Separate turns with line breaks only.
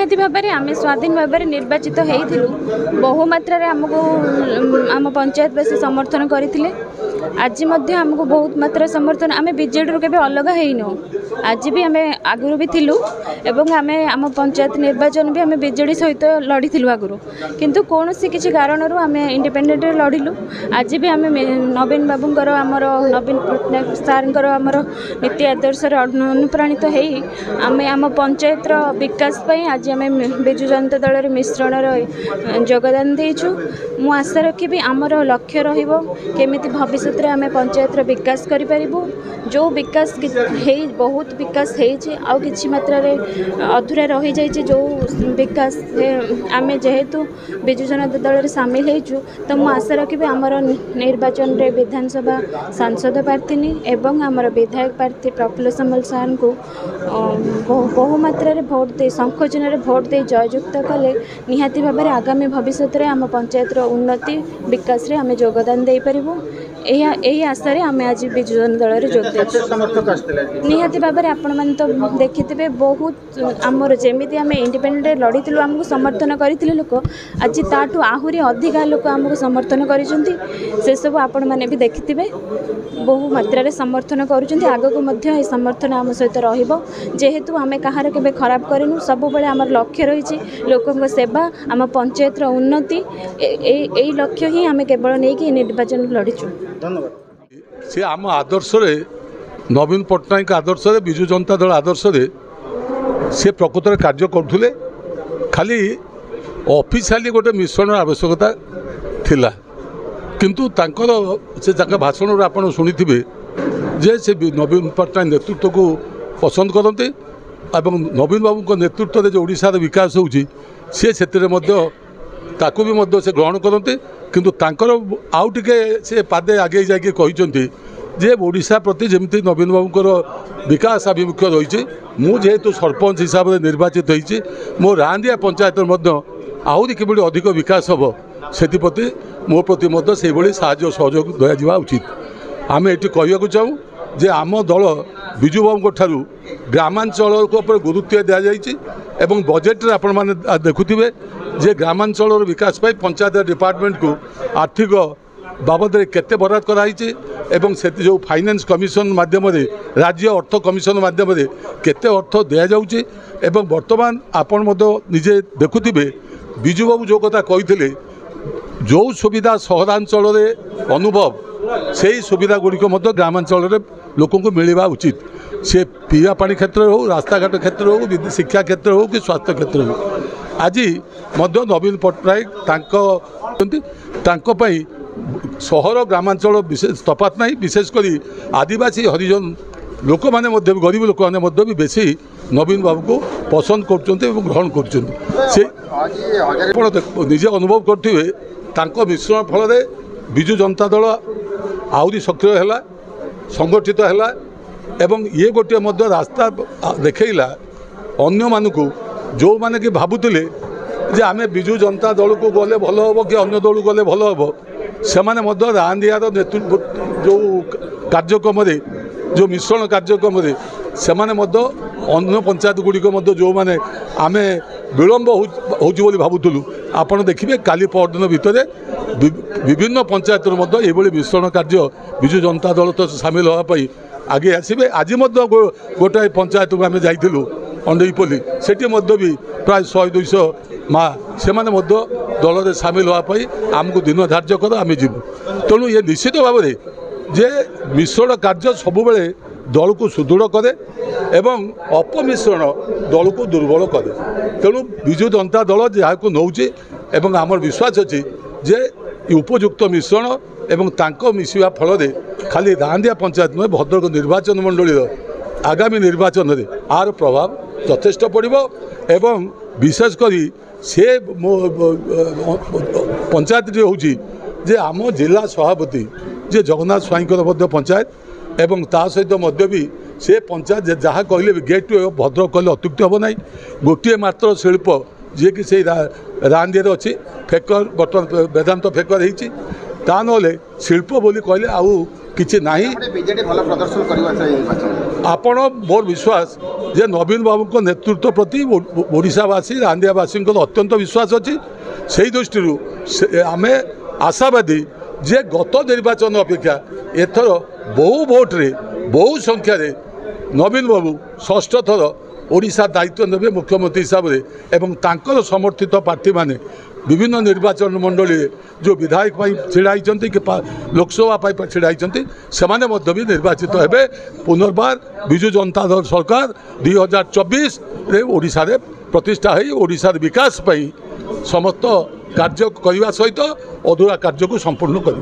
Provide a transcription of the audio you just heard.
निहाती भाव में आम स्वाधीन भाव में निर्वाचित होइथिलु बहुमात्रा आमको आम पंचायतवासी समर्थन करते आज आमको बहुत मात्रा समर्थन आम बीजेडी के अलग हो आज भी आम आगुरी भी थिलु एवं आम पंचायत निर्वाचन भी आम बीजेडी सहित लड़ीलु आगुरी किंतु कौन सी किसी कारण आम इंडिपेंडेंट लड़िलु आज भी आम नवीन बाबूंकर आमर नवीन पट्टनायक सार आमर नीति आदर्श अनुप्राणित हो आम आम पंचायत विकास पई आज आम बिजु जनता दल मिश्रण योगदान देचु मु आशा रखी आमर लक्ष्य रमिति भविष्य में आम पंचायत विकास करूँ जो विकास बहुत विकास हो कि मात्रा अधूरा रही जाइए जो विकास आम जेहेतु बिजु जनता दल में सामिल होइछु तो मु आशा रखी आमर निर्वाचन रे विधानसभा सांसद प्रार्थी एवं आमर विधायक प्रार्थी प्रफुल्ल सामल सार को बहुमात्रा भोट दे संकोचन भोट दे जययुक्त कले निहाती भाव में आगामी भविष्य में आम पंचायत उन्नति विकास रे आम योगदान दे पारिबु यही आशा आम आज बिजु जनता दल में निहाती भाव में आपण मैंने तो देखिथे बहुत आमर जमी आम इंडिपेंडेंट लड़ीलु आमको समर्थन करते लोक आज ताठू आहरी अधिका लोक आमको समर्थन कर सब आपण मैंने भी देखिथे बहु मात्रा समर्थन करुँच आगक समर्थन आम सहित जेहेतु आम कहार के खराब करूँ सब बेले आम लक्ष्य रही लोकों सेवा आम पंचायत उन्नति यही लक्ष्य ही आम केवल नहीं निर्वाचन लड़ीचु।
धन्यवाद। सी आम आदर्श नवीन पट्टनायक आदर्श बिजु जनता दल आदर्श से प्रकृत में कार्य करुले खाली ऑफिशियली गोटे मिश्रण आवश्यकता थिला किंतु तांकर से भाषण आपड़ शुणी जे से नवीन पट्टनायक नेतृत्व को पसंद करते एवं नवीन बाबू नेतृत्व में जो ओडिशार विकास होउची से ताकू भी से ग्रहण करते किंतु तांकर आउ टिके से पादे आगे जाके कहते जे ओडिशा प्रति जमी नवीन बाबूर विकास आभिमुख्य रही मु जेहेतु सरपंच हिसाब से निर्वाचित होती मो रांदिया पंचायत आहरी किभली अधिक विकास हम से मो प्रति से साहाय्य सहयोग दिया उचित आम ये कहूँ चाहूँ जे आम दल बिजु बाबू ठारू ग्रामांचल गुरुत्व दि जाए बजेट आपण मैंने देखुवे जे ग्रामांचल विकास पाई पंचायत डिपार्टमेंट को आर्थिक बाबद केते बराद कराई एवं से जो फाइनेंस कमिशन माध्यम राज्य अर्थ कमिशन माध्यम केते अर्थ दि जाऊँगी एवं वर्तमान आपण निजे देखुवे बिजु बाबू जो कथा कहते जो सुविधा सहरांचल अनुभव से ही सुविधा गुड़िक ग्रामांचल लोक मिलवा उचित से पीवा पानी क्षेत्र हो रास्ताघाट क्षेत्र हो शिक्षा क्षेत्र हो कि स्वास्थ्य क्षेत्र हो आज नवीन पट्टनायक सहर ग्रामांचल विशेष तफात नहीं विशेषकर आदिवासी हरिजन लोक मैंने गरीब लोक मैंने भी बेसी नवीन बाबू को पसंद कर ग्रहण करजे अनुभव करें मिश्रण फल बिजु जनता दल आहरी सक्रिय है संगठित है एवं ये गोटे रास्ता देखला अन्य मानक जो मैंने कि भावुले जे आम बिजु जनता दल को गले भल हम कि अन्य दल गले भल हम से रांदियार नेतृत्व जो कार्यक्रम जो मिश्रण कार्यक्रम से अन्य पंचायत गुड़िक जो मैंने आम विलम्ब हो भावुलु आपड़ देखिए काली परदिन भितर विभिन्न पंचायत मिश्रण कार्य बिजु जनता दल तो सामिल होगापी आगे आसबे आज गोटाए पंचायत को आम जाइलु अंडेईपल्ली सेठी भी प्राय 100-200 माँ से दल में सामिल होगापी आमको दिन धार्य कर आम जीवु तेणु ये निश्चित भाव में जे मिश्रण कार्य सबुबले दल को सुदृढ़ करे एवं अपमिश्रण दल को दुर्बल करे तेणु बिजु जनता दल जहाँ को नौचे एवं आमर विश्वास अच्छी जे उपयुक्त मिश्रण एवं तांको मिसिवा फल खाली रांदिया पंचायत नुहे भद्रक निर्वाचन मंडल आगामी निर्वाचन में आर प्रभाव यथेष्ट पड़ो एवं विशेषकर से पंचायत हूँ जे आम जिला सभापति जे जगन्नाथ स्वाईंकर पंचायत एवं ता सहित भी से पंचायत जहाँ कहले भी गेट टू भद्रक कहले अत्युक्ति हम ना गोटे मात्र शिल्प जी कि से रांदिया अच्छी फेकर बर्तमान वेदांत फेकर ता नले शिल्प बोली कहले आउ किछि नाही।
बीजेडी भल प्रदर्शन करबा चाहिए निर्वाचन।
आपण मोर विश्वास जे नवीन बाबू को नेतृत्व प्रति ओडिशावासी रांदियावासी अत्यंत विश्वास अच्छी से दृष्टि आम आशावादी जे गत निर्वाचन अपेक्षा एथर बहु भोट्रे बहु संख्यार नवीन बाबू षष्ठ थर ओडिशा दायित्व ने मुख्यमंत्री हिसाब से एवं तांकर समर्थित प्रार्थी माने विभिन्न निर्वाचन मंडली जो विधायक छिड़ा कि लोकसभा छिड़ा से भी निर्वाचित हेबे। पुनर्बार विजु जनता दल सरकार 2024 रे ओडिशा रे प्रतिष्ठा है ओडिशार विकास पई समस्त कार्य करने सहित अधूरा कार्य को संपूर्ण कर।